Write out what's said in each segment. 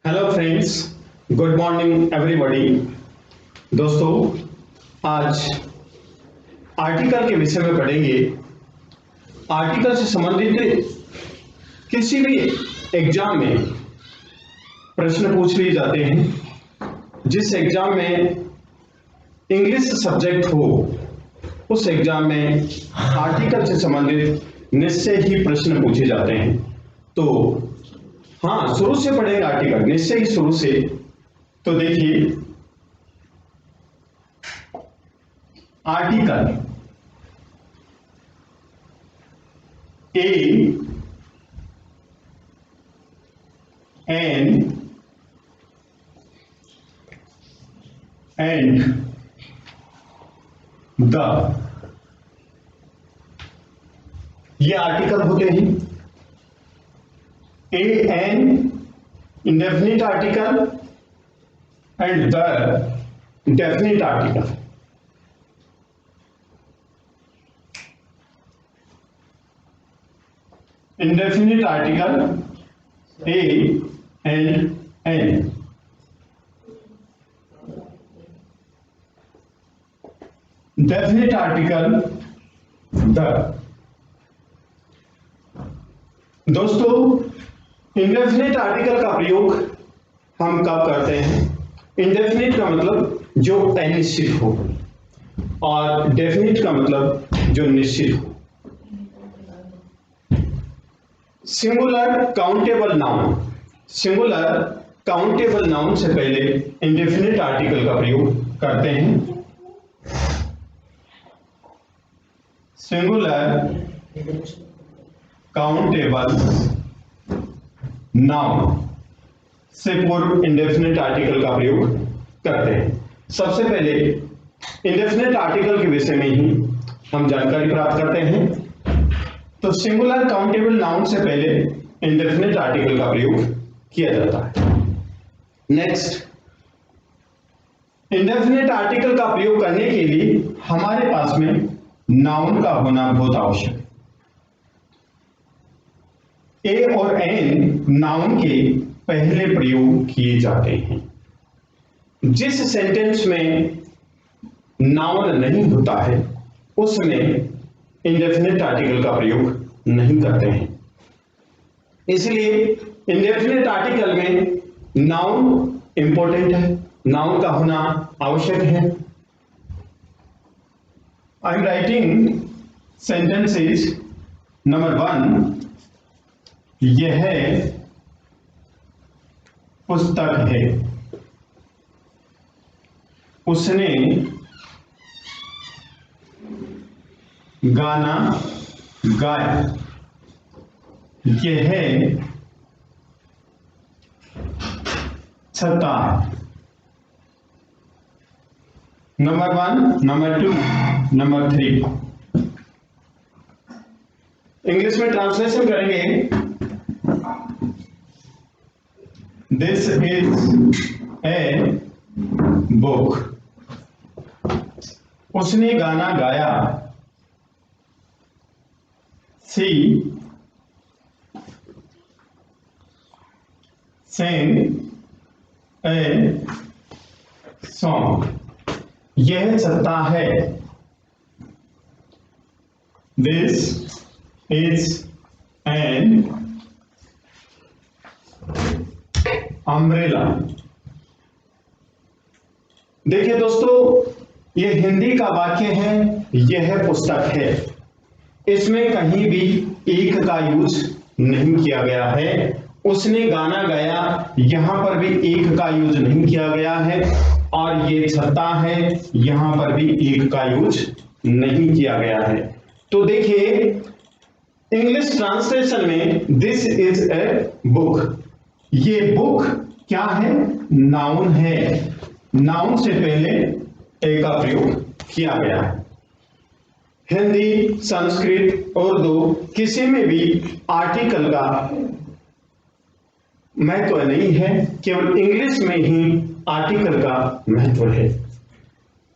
Hello friends, good morning everybody. दोस्तों, आज article के विषय में पढ़ेंगे। आर्टिकल से संबंधित किसी भी एग्जाम में प्रश्न पूछ लिए जाते हैं। जिस एग्जाम में इंग्लिश सब्जेक्ट हो, उस एग्जाम में आर्टिकल से संबंधित निश्चय ही प्रश्न पूछे जाते हैं। तो हाँ, शुरू से पढ़ेंगे आर्टिकल, निश्चय ही शुरू से। तो देखिए, article a an and the, ये आर्टिकल होते हैं। A an indefinite article and the definite article. Indefinite article a and an, definite article the. दोस्तों, इंडेफिनिट आर्टिकल का प्रयोग हम कब करते हैं? इंडेफिनिट का मतलब जो अनिश्चित हो, और डेफिनिट का मतलब जो निश्चित हो। Singular countable noun, singular countable noun से पहले इंडेफिनिट आर्टिकल का प्रयोग करते हैं। सिंगुलर काउंटेबल नाउन से पूर्व इंडेफिनिट आर्टिकल का प्रयोग करते हैं। सबसे पहले इंडेफिनिट आर्टिकल के विषय में ही हम जानकारी प्राप्त करते हैं। तो सिंगुलर काउंटेबल नाउन से पहले इंडेफिनिट आर्टिकल का प्रयोग किया जाता है। नेक्स्ट, इंडेफिनिट आर्टिकल का प्रयोग करने के लिए हमारे पास में नाउन का होना बहुत आवश्यक है। ए और एन नाउन के पहले प्रयोग किए जाते हैं। जिस सेंटेंस में नाउन नहीं होता है, उसमें इंडेफिनिट आर्टिकल का प्रयोग नहीं करते हैं। इसलिए इंडेफिनिट आर्टिकल में नाउन इंपॉर्टेंट है, नाउन का होना आवश्यक है। I am writing sentences. Number 1, यह पुस्तक है। उसने गाना गाया। यह छता है। Number 1, number 2, number 3। इंग्लिश में ट्रांसलेशन करेंगे। This is a book. उसने गाना गाया। सी sang ए सॉन्ग। यह छत्ता है। This is an umbrella. देखिए दोस्तों, यह हिंदी का वाक्य है, यह पुस्तक है। इसमें कहीं भी एक का यूज नहीं किया गया है। उसने गाना गाया, यहां पर भी एक का यूज नहीं किया गया है। और ये छत्ता है, यहां पर भी एक का यूज नहीं किया गया है। तो देखिए, इंग्लिश ट्रांसलेशन में दिस इज ए बुक, ये बुक क्या है? नाउन है। नाउन से पहले ए का प्रयोग किया गया है। हिंदी, संस्कृत, उर्दू, किसी में भी आर्टिकल का महत्व नहीं है, केवल इंग्लिश में ही आर्टिकल का महत्व है।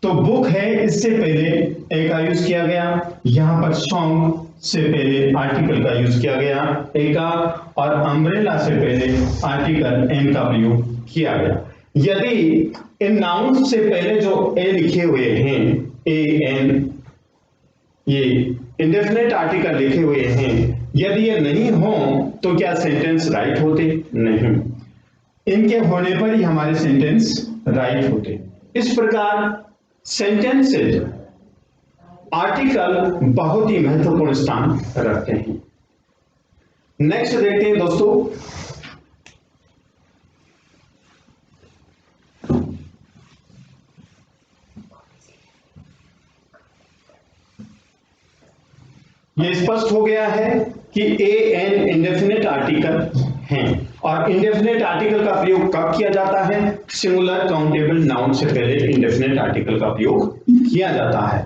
तो बुक है, इससे पहले ए का यूज किया गया, यहां पर सॉन्ग से पहले आर्टिकल का यूज किया गया ए का, और अम्ब्रेला से पहले आर्टिकल एन का प्रयोग किया गया। यदि इन नाउन से पहले जो ए लिखे हुए हैं, ए एन, ये इंडेफिनेट आर्टिकल लिखे हुए हैं, यदि ये नहीं हो तो क्या सेंटेंस राइट होते? नहीं, इनके होने पर ही हमारे सेंटेंस राइट होते। इस प्रकार सेंटेंसेज आर्टिकल बहुत ही महत्वपूर्ण स्थान रखते हैं। नेक्स्ट देखते हैं दोस्तों, ये स्पष्ट हो गया है कि ए एन इंडेफिनिट आर्टिकल हैं, और इंडेफिनिट आर्टिकल का प्रयोग कब किया जाता है? सिंगुलर काउंटेबल नाउन से पहले इंडेफिनिट आर्टिकल का प्रयोग किया जाता है।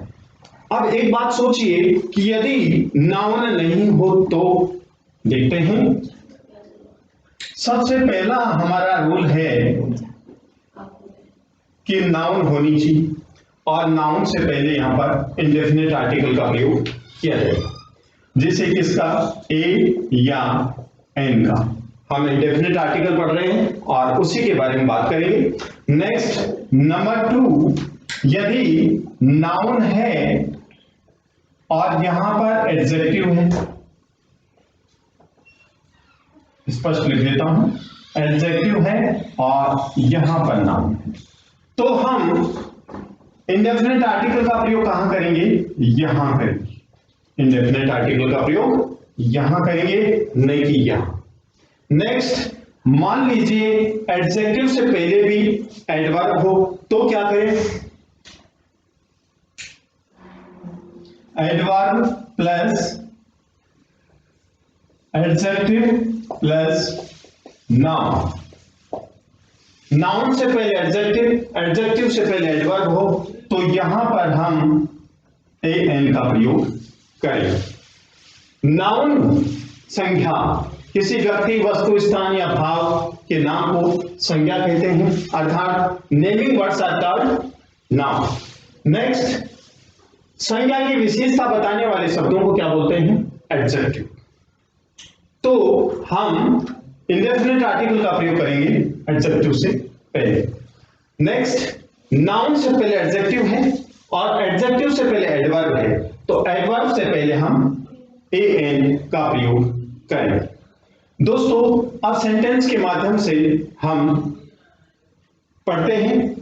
अब एक बात सोचिए कि यदि नाउन नहीं हो तो देखते हैं। सबसे पहला हमारा रूल है कि नाउन होनी चाहिए, और नाउन से पहले यहां पर इंडेफिनिट आर्टिकल का प्रयोग किया जाएगा, जैसे किसका? ए या एन का। हम इंडेफिनिट आर्टिकल पढ़ रहे हैं और उसी के बारे में बात करेंगे। नेक्स्ट नंबर 2, यदि नाउन है और यहां पर एडजेक्टिव है, स्पष्ट लिख देता हूं, एडजेक्टिव है और यहां पर नाउन है, तो हम इंडेफिनिट आर्टिकल का प्रयोग कहां करेंगे? यहां करेंगे। इंडेफिनिट आर्टिकल का प्रयोग यहां करेंगे, नहीं कि यहां। नेक्स्ट, मान लीजिए एडजेक्टिव से पहले भी एडवर्ब हो तो क्या करें? Adverb plus adjective plus noun. Noun से पहले एडजेक्टिव, एडजेक्टिव से पहले एडवर्ब हो तो यहां पर हम ए एन का प्रयोग करें। नाउन संज्ञा, किसी व्यक्ति, वस्तु, स्थान या भाव के नाम को संज्ञा कहते हैं, अर्थात naming words are called noun. Next, संज्ञा की विशेषता बताने वाले शब्दों को क्या बोलते हैं? एडजेक्टिव। तो हम इंडेफिनिट आर्टिकल का प्रयोग करेंगे एडजेक्टिव से पहले। नेक्स्ट, नाउन से पहले एडजेक्टिव है और एडजेक्टिव से पहले एडवर्ब है, तो एडवर्ब से पहले हम ए एन का प्रयोग करेंगे। दोस्तों, अब सेंटेंस के माध्यम से हम पढ़ते हैं।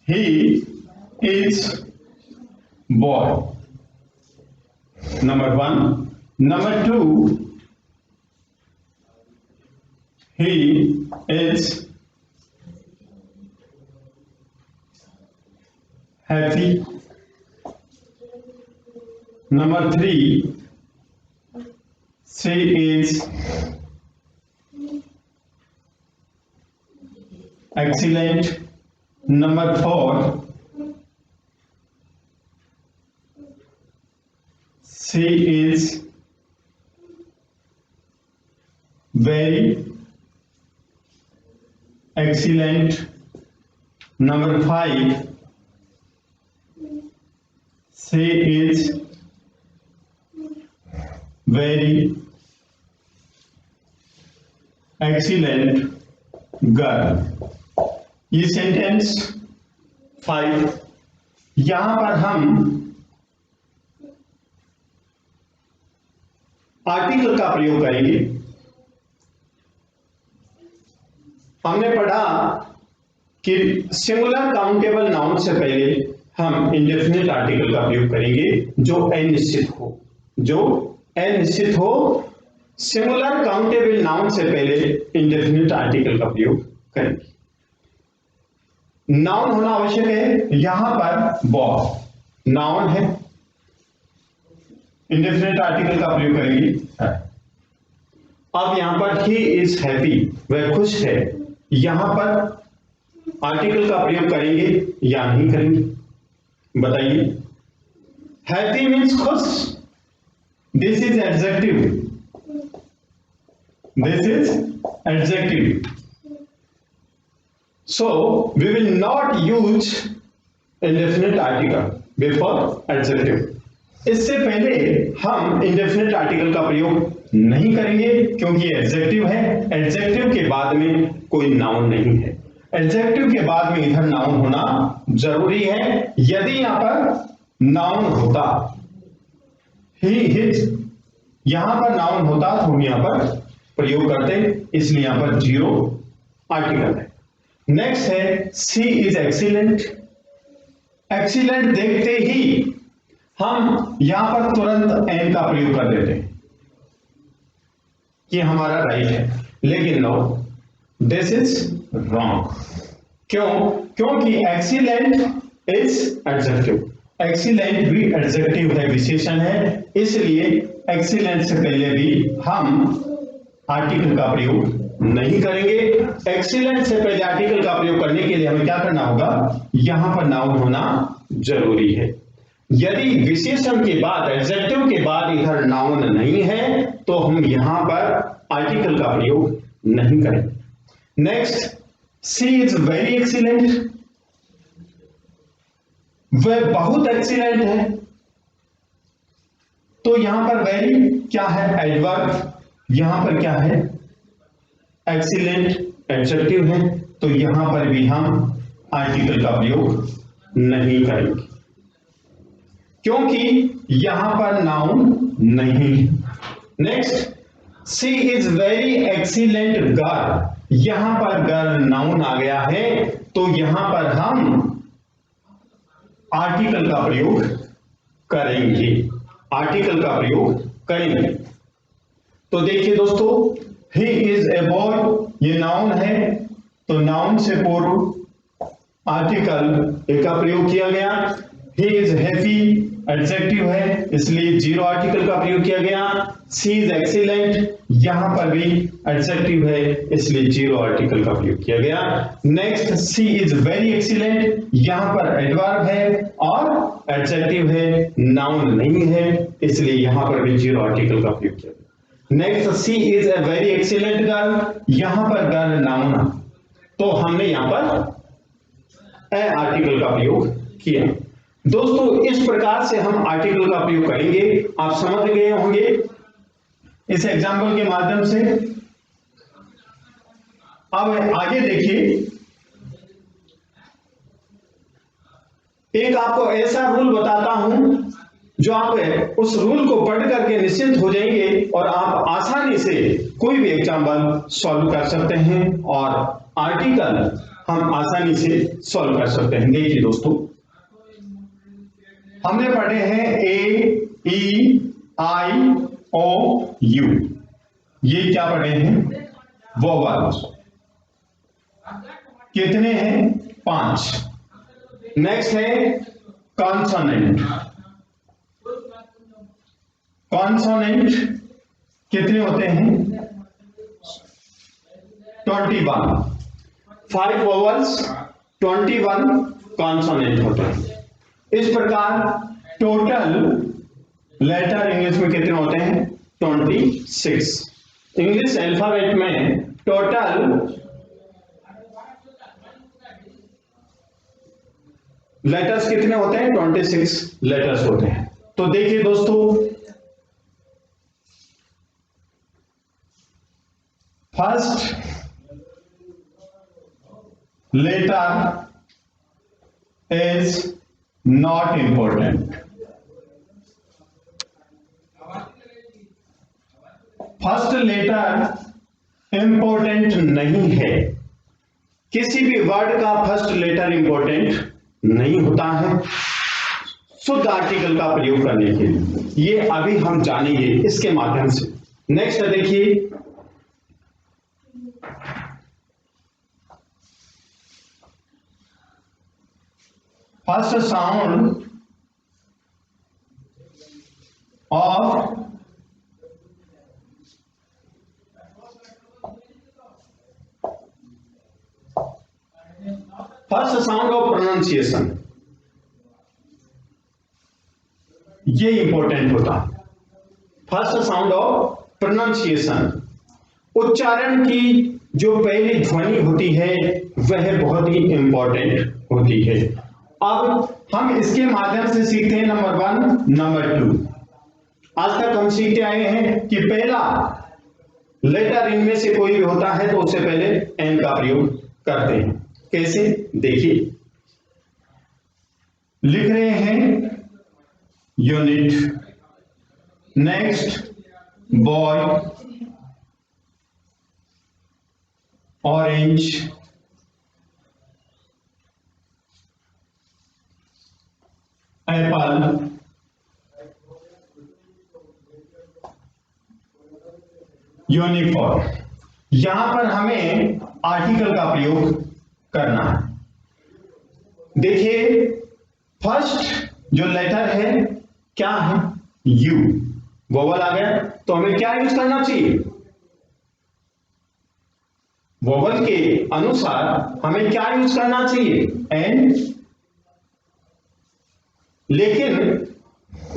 He is boy. Number 1. Number 2, he is happy. Number 3, she is excellent. Number 4, she is very excellent. Number 5, she is very excellent girl. ये सेंटेंस 5, यहां पर हम आर्टिकल का प्रयोग करेंगे। हमने पढ़ा कि सिंगुलर काउंटेबल नाउन से पहले हम इंडेफिनिट आर्टिकल का प्रयोग करेंगे जो अनिश्चित हो, जो अनिश्चित हो। सिंगुलर काउंटेबल नाउन से पहले इंडेफिनिट आर्टिकल का प्रयोग करेंगे। नाउन होना आवश्यक है, यहां पर बॉय नाउन है, इंडेफिनिट आर्टिकल का प्रयोग करेंगे। अब यहां पर ही इज हैप्पी, वह खुश है, यहां पर आर्टिकल का प्रयोग करेंगे या नहीं करेंगे? बताइए। हैप्पी मीन्स खुश, this is adjective, This is adjective. So we will not use indefinite article before adjective. इससे पहले हम indefinite article का प्रयोग नहीं करेंगे क्योंकि एडजेक्टिव है। एडजेक्टिव के बाद में कोई नाउन नहीं है। एडजेक्टिव के बाद में इधर नाउन होना जरूरी है। यदि यहां पर नाउन होता, ही हिज, यहां पर नाउन होता तो हम यहां पर प्रयोग करते, इसलिए यहां पर जीरो आर्टिकल है। नेक्स्ट है सी इज एक्सीलेंट। एक्सीलेंट देखते ही हम यहां पर तुरंत एन का प्रयोग कर देते हैं कि हमारा राइट है, लेकिन नो, दिस इज रॉन्ग। क्यों? क्योंकि एक्सीलेंट इज एडजेक्टिव। एक्सीलेंट भी एडजेक्टिव है, विशेषण है, इसलिए एक्सीलेंट से पहले भी हम आर्टिकल का प्रयोग नहीं करेंगे। एक्सीलेंट से पहले आर्टिकल का प्रयोग करने के लिए हमें क्या करना होगा? यहां पर नाउन होना जरूरी है। यदि विशेषण के बाद, एडजेक्टिव के बाद इधर नाउन नहीं है तो हम यहां पर आर्टिकल का प्रयोग नहीं करेंगे। Next, she is very excellent. वह बहुत एक्सीलेंट है, तो यहां पर वेरी क्या है? एडवर्ब। यहां पर क्या है? एक्सीलेंट एडजेक्टिव है, तो यहां पर भी हम आर्टिकल का प्रयोग नहीं करेंगे क्योंकि यहां पर नाउन नहीं है। Next, she is very excellent girl. यहां पर गर्ल नाउन आ गया है, तो यहां पर हम आर्टिकल का प्रयोग करेंगे। आर्टिकल का प्रयोग करेंगे। तो देखिए दोस्तों, ही इज ए बॉय, ये नाउन है, तो नाउन से पूर्व आर्टिकल का प्रयोग किया गया। ही इज हैप्पी, एडजेक्टिव है, इसलिए जीरो आर्टिकल का प्रयोग किया गया। सी इज एक्सीलेंट, यहां पर भी एडजेक्टिव है, इसलिए जीरो आर्टिकल का प्रयोग किया गया। Next, she is very excellent, यहां पर एडवर्ब है और एडजेक्टिव है, नाउन नहीं है, इसलिए यहां पर भी जीरो आर्टिकल का प्रयोग किया गया। Next, she is a very excellent girl, यहां पर गर्ल नाउन, तो हमने यहां पर ए आर्टिकल का प्रयोग किया। दोस्तों, इस प्रकार से हम आर्टिकल का प्रयोग करेंगे। आप समझ गए होंगे इस एग्जाम्पल के माध्यम से। अब आगे देखिए, एक आपको ऐसा रूल बताता हूं जो आप उस रूल को पढ़ करके निश्चिंत हो जाएंगे और आप आसानी से कोई भी एग्जाम्पल सॉल्व कर सकते हैं और आर्टिकल हम आसानी से सॉल्व कर सकते हैं। देखिए दोस्तों, हमने पढ़े हैं ए, ई, आई, ओ, यू। ये क्या पढ़े हैं? वोवेल्स। कितने हैं? 5। नेक्स्ट है कॉन्सोनेंट। कॉन्सोनेंट कितने होते हैं? 21। 5 वोवेल्स, 21 कॉन्सोनेंट होते हैं। इस प्रकार टोटल लेटर इंग्लिश में कितने होते हैं? 26। इंग्लिश अल्फाबेट में टोटल लेटर्स कितने होते हैं? 26 लेटर्स होते हैं। तो देखिए दोस्तों, first letter is not important. First letter important नहीं है। किसी भी वर्ड का फर्स्ट लेटर इंपॉर्टेंट नहीं होता है शुद्ध आर्टिकल का प्रयोग करने के लिए। ये अभी हम जानेंगे इसके माध्यम से। नेक्स्ट देखिए, first sound of first sound of pronunciation, ये इंपॉर्टेंट होता है। फर्स्ट साउंड ऑफ प्रोनाउंसिएशन, उच्चारण की जो पहली ध्वनि होती है वह बहुत ही इंपॉर्टेंट होती है। अब हम इसके माध्यम से सीखते हैं नंबर 1, नंबर 2। आज तक हम सीखते आए हैं कि पहला लेटर इनमें से कोई भी होता है तो उससे पहले एन का प्रयोग करते हैं। कैसे, देखिए, लिख रहे हैं unit, next boy, orange, Apple, uniform. यहां पर हमें आर्टिकल का प्रयोग करना है। देखिए, फर्स्ट जो लेटर है क्या है, यू, वोवल आ गया, तो हमें क्या यूज करना चाहिए, वोवल के अनुसार हमें क्या यूज करना चाहिए, एन। लेकिन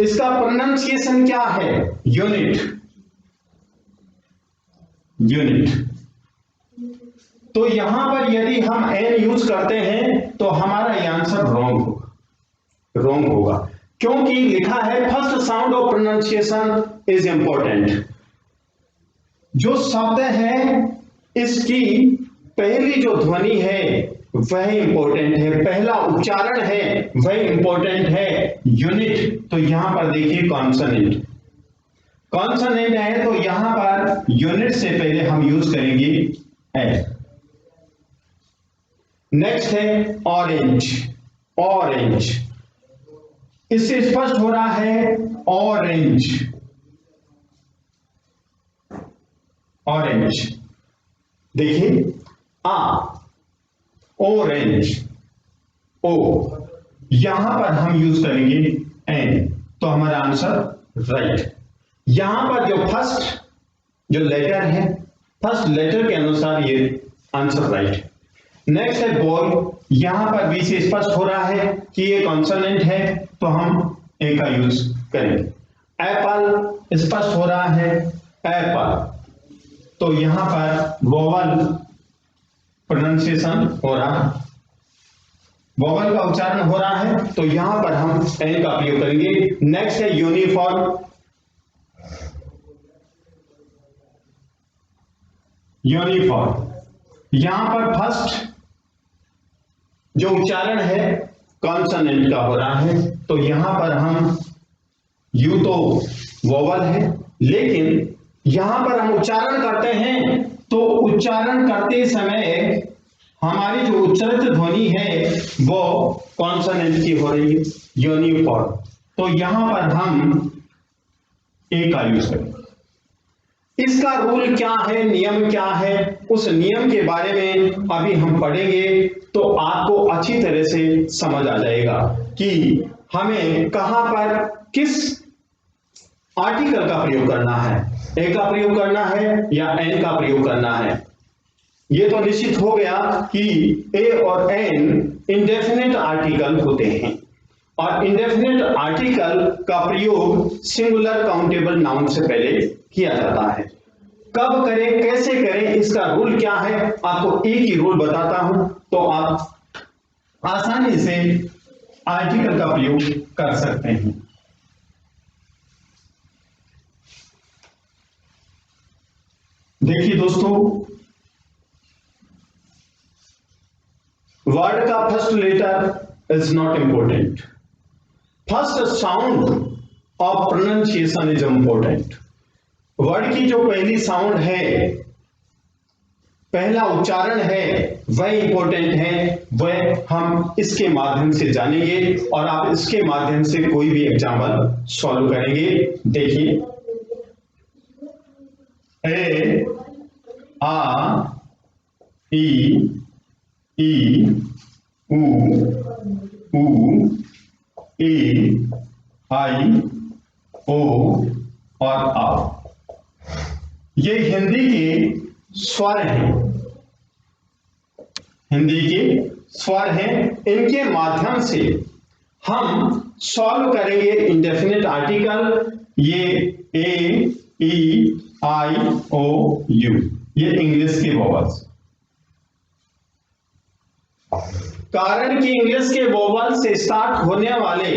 इसका प्रोनाउंसिएशन क्या है, यूनिट, यूनिट। तो यहां पर यदि हम एन यूज करते हैं तो हमारा यह आंसर रॉन्ग होगा, रॉन्ग होगा, क्योंकि लिखा है first sound of pronunciation is important. जो शब्द है इसकी पहली जो ध्वनि है वह इंपॉर्टेंट है, पहला उच्चारण है वह इंपॉर्टेंट है, यूनिट। तो यहां पर देखिए कॉन्सोनेंट, कॉन्सोनेंट है तो यहां पर यूनिट से पहले हम यूज करेंगे एस। नेक्स्ट है ऑरेंज, ऑरेंज, इससे स्पष्ट हो रहा है ऑरेंज, ऑरेंज। देखिए आ, ऑरेंज, ओ, यहां पर हम यूज करेंगे एन, तो हमारा आंसर राइट। यहां पर जो फर्स्ट जो लेटर है, फर्स्ट लेटर के अनुसार ये आंसर राइट। नेक्स्ट है बॉय, यहां पर बी से स्पष्ट हो रहा है कि ये कॉन्सोनेंट है तो हम ए का यूज करेंगे। एप्पल, स्पष्ट हो रहा है एप्पल, तो यहां पर वोवल प्रोनाउंसिएशन हो रहा है, वोवल का उच्चारण हो रहा है तो यहां पर हम एन का प्रयोग करेंगे। नेक्स्ट है यूनिफॉर्म, यूनिफॉर्म, यहां पर फर्स्ट जो उच्चारण है कॉन्सोनेंट का हो रहा है तो यहां पर हम, यू तो वोवल है लेकिन यहां पर हम उच्चारण करते हैं तो उच्चारण करते समय हमारी जो उच्चारित ध्वनि है वो कॉन्सोनेंट की हो रही है, यूनिफॉर्म। तो यहां पर हम ए का यूज करेंगे। इसका रूल क्या है, नियम क्या है, उस नियम के बारे में अभी हम पढ़ेंगे तो आपको अच्छी तरह से समझ आ जाएगा कि हमें कहां पर किस आर्टिकल का प्रयोग करना है, ए का प्रयोग करना है या एन का प्रयोग करना है। यह तो निश्चित हो गया कि ए और एन इंडेफिनिट आर्टिकल होते हैं और इंडेफिनिट आर्टिकल का प्रयोग सिंगुलर काउंटेबल नाउन से पहले किया जाता है। कब करें, कैसे करें, इसका रूल क्या है, आपको एक ही रूल बताता हूं तो आप आसानी से आर्टिकल का प्रयोग कर सकते हैं। देखिए दोस्तों, वर्ड का first letter is not important, first sound of pronunciation is important. Word की जो पहली साउंड है, पहला उच्चारण है वह इंपॉर्टेंट है, वह हम इसके माध्यम से जानेंगे और आप इसके माध्यम से कोई भी एग्जाम्पल सॉल्व करेंगे। देखिए, ए, आ, ई, उ, ए, आई, ओ और आ, ये हिंदी के स्वर हैं, हिंदी के स्वर हैं। इनके माध्यम से हम सॉल्व करेंगे इंडेफिनिट आर्टिकल, ये ए, ई, आई, ओ, यू। ये इंग्लिश के वोवल्स। कारण कि इंग्लिश के वोवल से स्टार्ट होने वाले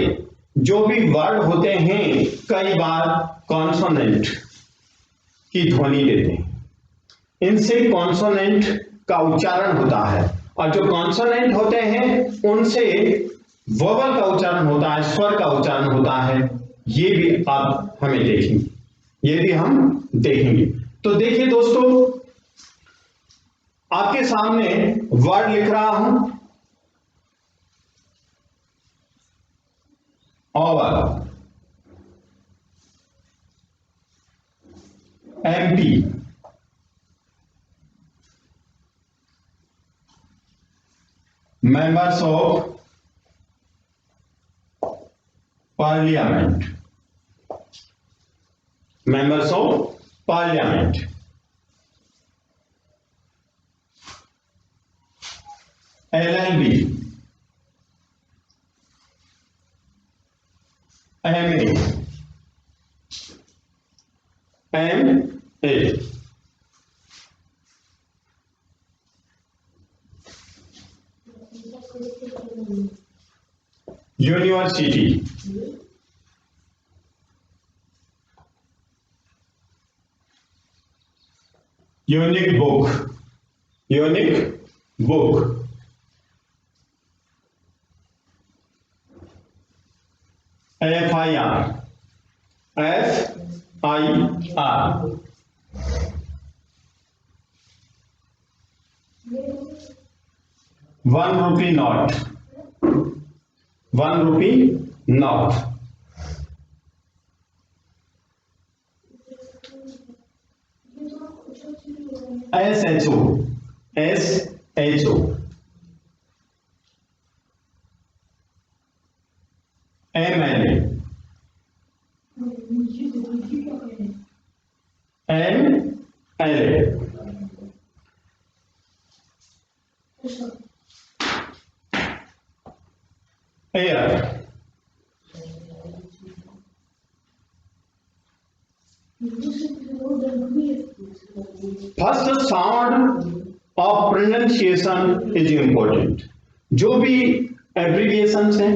जो भी वर्ड होते हैं कई बार कॉन्सोनेंट की ध्वनि देते हैं, इनसे कॉन्सोनेंट का उच्चारण होता है, और जो कॉन्सोनेंट होते हैं उनसे वोवल का उच्चारण होता है, स्वर का उच्चारण होता है। ये भी आप हमें देखेंगे, ये भी हम देखेंगे। तो देखिए दोस्तों, आपके सामने वर्ड लिख रहा हूं, Oval, MP, members of parliament, members of parliament, LLB, MA, MA, university, unique book, unique book, FIR, FIR, 1 rupee note, 1 rupee note, SHO, SHO, MLA, MLA, air, first sound of pronunciation is important. जो भी abbreviations हैं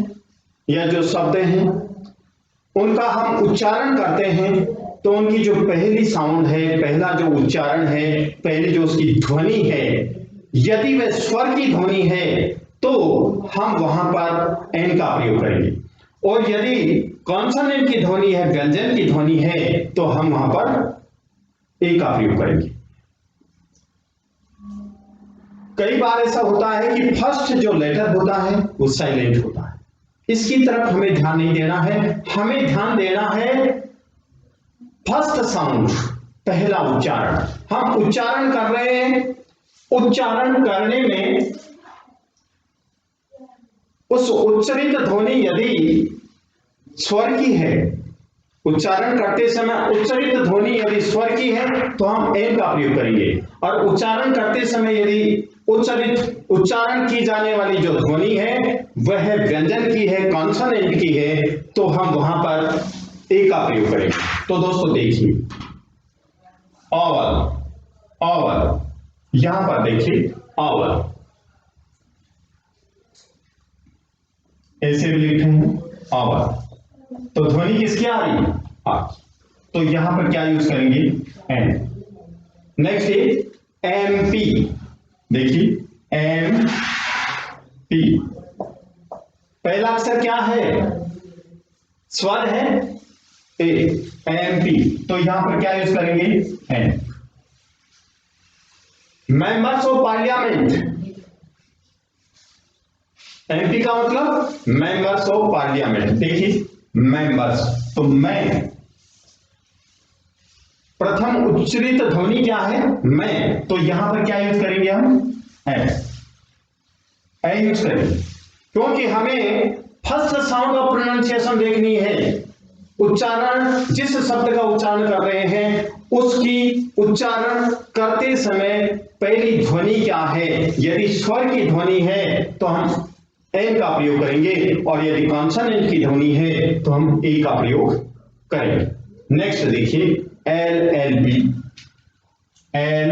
या जो शब्द हैं उनका हम उच्चारण करते हैं तो उनकी जो पहली साउंड है, पहला जो उच्चारण है, पहली जो उसकी ध्वनि है, यदि वह स्वर की ध्वनि है तो हम वहां पर एन का प्रयोग करेंगे, और यदि कॉन्सोनेंट की ध्वनि है, व्यंजन की ध्वनि है, तो हम वहां पर ए का प्रयोग करेंगे। कई बार ऐसा होता है कि फर्स्ट जो लेटर होता है वो साइलेंट होता है, इसकी तरफ हमें ध्यान नहीं देना है। हमें ध्यान देना है फर्स्ट साउंड, पहला उच्चारण। हम उच्चारण कर रहे हैं, उच्चारण करने में उस उच्चरित ध्वनि यदि स्वर की है, उच्चारण करते समय उच्चरित ध्वनि यदि स्वर की है तो हम एन का प्रयोग करेंगे, और उच्चारण करते समय यदि उच्चारण की जाने वाली जो ध्वनि है वह व्यंजन की है, कॉन्सोनेंट की है, तो हम वहां पर ए का प्रयोग करेंगे। तो दोस्तों देखिए, ओवल, ओवल, यहां पर देखिए ओवल, ऐसे भी लिखते हैं ओवल, तो ध्वनि किसकी आ रही है? तो यहां पर क्या यूज करेंगे? एन। नेक्स्ट है एमपी, देखिए एमपी, पहला अक्षर क्या है? स्वर है ए, एमपी, तो यहां पर क्या यूज करेंगे? N. Members of parliament, MP का मतलब मेंबर्स ऑफ पार्लियामेंट। देखिए मेंबर्स, तो मैं, प्रथम उच्चरित ध्वनि क्या है? मैं, तो यहां पर क्या यूज करेंगे हम? ए यूज करेंगे, क्योंकि हमें फर्स्ट साउंड ऑफ प्रोनाउंसिएशन देखनी है। उच्चारण, जिस शब्द का उच्चारण कर रहे हैं उसकी उच्चारण करते समय पहली ध्वनि क्या है। यदि स्वर की ध्वनि है तो हम एन का प्रयोग करेंगे, और यदि कॉन्सोनेंट की ध्वनि है तो हम ए का प्रयोग करेंगे। नेक्स्ट देखिए L L B, L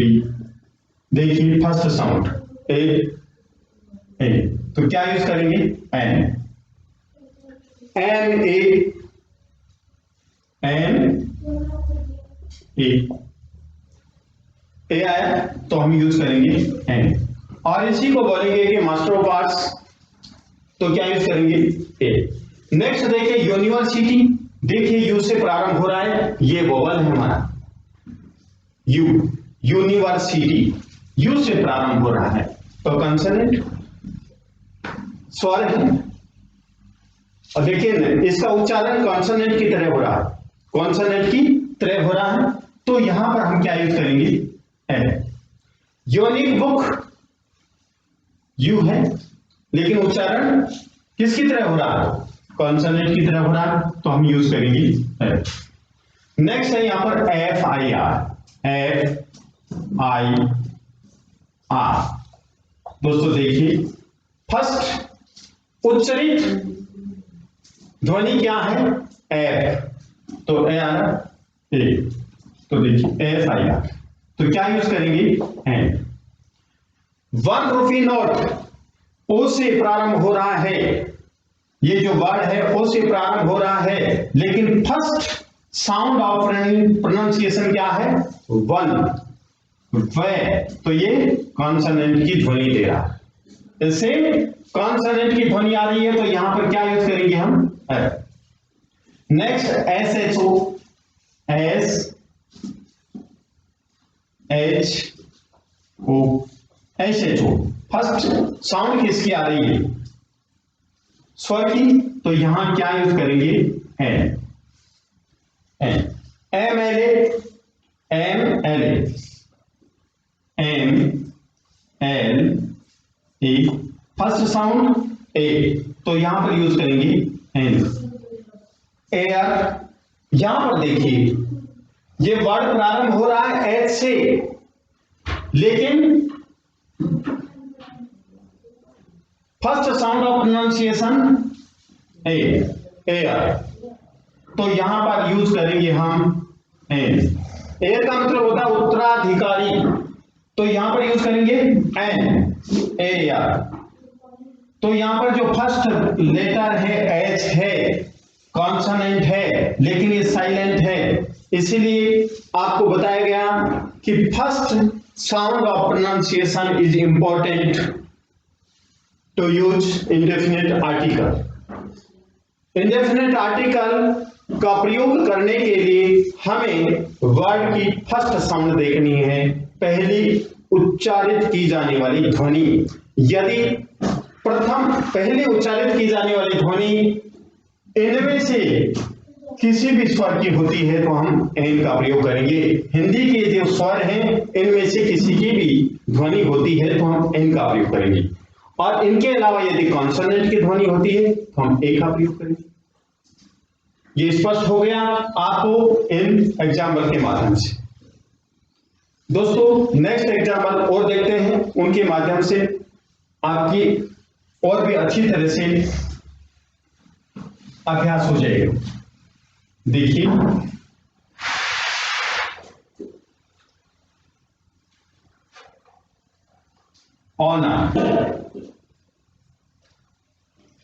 B. देखिए फर्स्ट साउंड ए, ए, तो क्या यूज करेंगे an, an a, an a, a आया तो हम यूज करेंगे एन। और इसी को बोलेंगे कि मास्टर ऑफ आर्ट्स, तो क्या यूज करेंगे ए। नेक्स्ट देखिए यूनिवर्सिटी, देखिए यू से प्रारंभ हो रहा है, ये वोवल है हमारा यू, यूनिवर्सिटी यू से प्रारंभ हो रहा है तो कंसोनेंट स्वर है। और देखिए इसका उच्चारण कॉन्सोनेंट की तरह हो रहा है, कॉन्सोनेंट की तरह हो रहा है, तो यहां पर हम क्या यूज करेंगे ए। यूनिक बुक यू है लेकिन उच्चारण किसकी तरह हो रहा है, कॉन्सोनेंट की तरह हो रहा है, तो हम यूज करेंगे ए। नेक्स्ट है यहां पर F I R, F I R. दोस्तों देखिए फर्स्ट उच्चरित ध्वनि क्या है एफ, तो ए आ रहा ए, तो देखिए एफ आई आर, तो क्या यूज करेंगे एन। वन रूफी नोट ओ से प्रारंभ हो रहा है, ये जो वर्ड है ओ से प्रारंभ हो रहा है, लेकिन फर्स्ट साउंड ऑफ प्रोनाउंसिएशन क्या है वन, वे, तो ये कॉन्सोनेंट की ध्वनि दे रहा है, इससे कॉन्सोनेंट की ध्वनि आ रही है, तो यहां पर क्या यूज करेंगे हम F. Next S H O, S H O, S H O, first sound किसकी आ रही है स्वर की, तो यहां क्या यूज करेंगे an, an. M L A, M L A, M L A, first sound a, तो यहां पर यूज करेंगे एन। एयर, यहां पर देखिए ये वर्ड प्रारंभ हो रहा है एच से, लेकिन first sound of pronunciation A, air, तो यहां पर यूज करेंगे हम एन। एयर का मतलब होता है उत्तराधिकारी, तो यहां पर यूज करेंगे एन, एयर। तो यहां पर जो फर्स्ट लेटर है एच है, कॉन्सोनेंट है लेकिन ये साइलेंट है, इसीलिए आपको बताया गया कि first sound of pronunciation is important to use indefinite article. Indefinite article का प्रयोग करने के लिए हमें वर्ड की फर्स्ट साउंड देखनी है, पहली उच्चारित की जाने वाली ध्वनि। यदि प्रथम पहले उच्चारित की जाने वाली ध्वनि इनमें से किसी भी स्वर की होती है तो हम एन का प्रयोग करेंगे। हिंदी के जो स्वर हैं इनमें से किसी की भी ध्वनि होती है तो हम एन का प्रयोग करेंगे, और इनके अलावा यदि कॉन्सोनेंट की ध्वनि होती है तो हम ए का प्रयोग करेंगे। ये स्पष्ट हो गया आपको इन एग्जाम्पल के माध्यम से। दोस्तों नेक्स्ट एग्जाम्पल और देखते हैं, उनके माध्यम से आपकी और भी अच्छी तरह से अभ्यास हो जाएगा। देखिए ऑनर,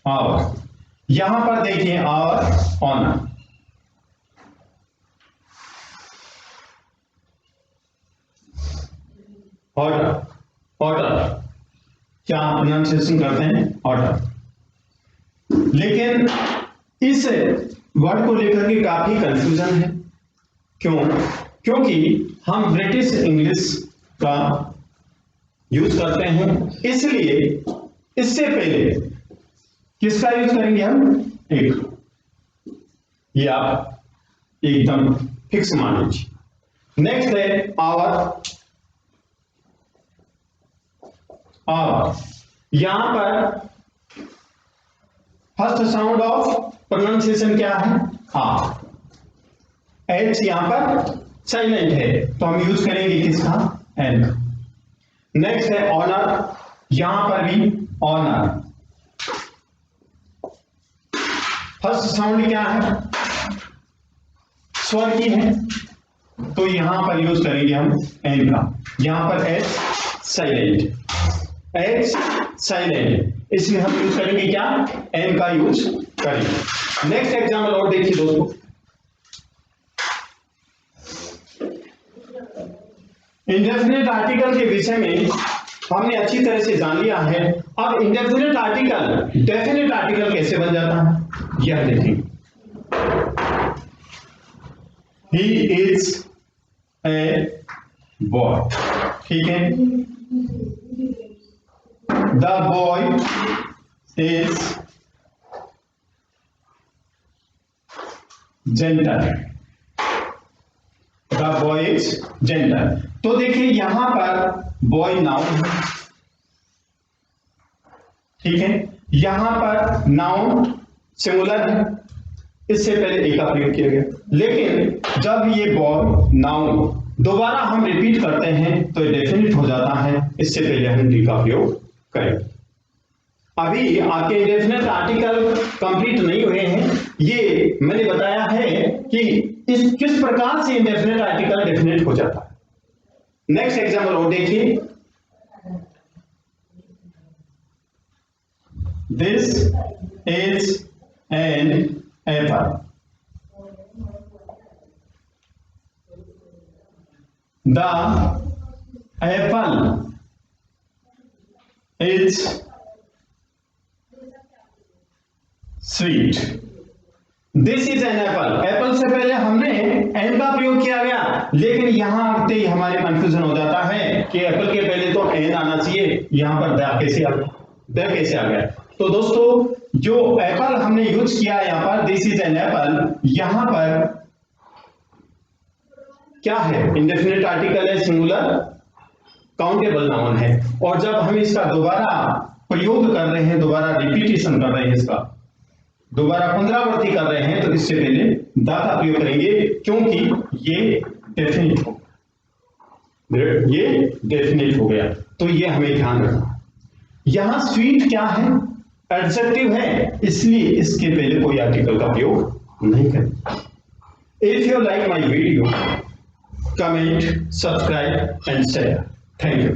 और यहां पर देखिए और ऑनर, ऑर्डर, ऑर्डर क्या प्रोनाउंसिएशन करते हैं ऑर्डर, लेकिन इस वर्ड को लेकर के काफी कंफ्यूजन है। क्यों? क्योंकि हम ब्रिटिश इंग्लिश का यूज करते हैं, इसलिए इससे पहले किसका यूज करेंगे हम एक, ये आप एकदम फिक्स मान लीजिए। नेक्स्ट है आवर, आवर, यहां पर फर्स्ट साउंड ऑफ प्रोनाउंसिएशन क्या है आ, एच यहां पर साइलेंट है तो हम यूज करेंगे किसका एन। नेक्स्ट है ऑनर, यहां पर भी ऑनर, फर्स्ट साउंड क्या है स्वर की है, तो यहां पर यूज करेंगे हम एन का, यहां पर एच साइलेंट, एच साइलेंट, इसलिए हम यूज करेंगे क्या, एन का यूज करेंगे। नेक्स्ट एग्जाम्पल और देखिए दोस्तों, इंडेफिनिट आर्टिकल के विषय में हमने अच्छी तरह से जान लिया है। अब इंडेफिनिट आर्टिकल डेफिनिट आर्टिकल कैसे बन जाता है यह देखेंगे। ही इज ए बॉय, ठीक है, the boy is gentle, the boy is gentle. तो देखिए यहां पर बॉय नाउन है, ठीक है, यहां पर नाउन सिंगुलर है, इससे पहले ए का प्रयोग किया गया, लेकिन जब ये बॉय नाउन दोबारा हम रिपीट करते हैं तो ये डेफिनिट हो जाता है, इससे पहले हम डी का प्रयोग करेंगे। अभी आपके इंडेफिनिट आर्टिकल कंप्लीट नहीं हुए हैं, ये मैंने बताया है कि इस किस प्रकार से इंडेफिनिट आर्टिकल डेफिनिट हो जाता है। नेक्स्ट एग्जाम्पल और देखिए, this is an apple, the Apple is sweet, this is an apple, Apple से पहले हमने एन का प्रयोग किया गया, लेकिन यहां आते ही हमारे कंफ्यूजन हो जाता है कि एप्पल के पहले तो एन आना चाहिए, यहां पर द कैसे आ गया, द कैसे आ गया। तो दोस्तों जो एप्पल हमने यूज किया यहां पर, दिस इज एन एप्पल, यहां पर क्या है, इंडेफिनिट आर्टिकल है, सिंगुलर काउंटेबल नाउन है, और जब हम इसका दोबारा प्रयोग कर रहे हैं, दोबारा रिपीटेशन कर रहे हैं, इसका दोबारा पुनरावृत्ति कर रहे हैं, तो इससे पहले द का प्रयोग करेंगे, क्योंकि ये डेफिनिट हो, ये डेफिनिट हो गया, तो ये हमें ध्यान रखना। यहां स्वीट क्या है, एडजेक्टिव है, इसलिए इसके पहले कोई आर्टिकल का प्रयोग नहीं करें। If you like my video, comment, subscribe and share. Thank you.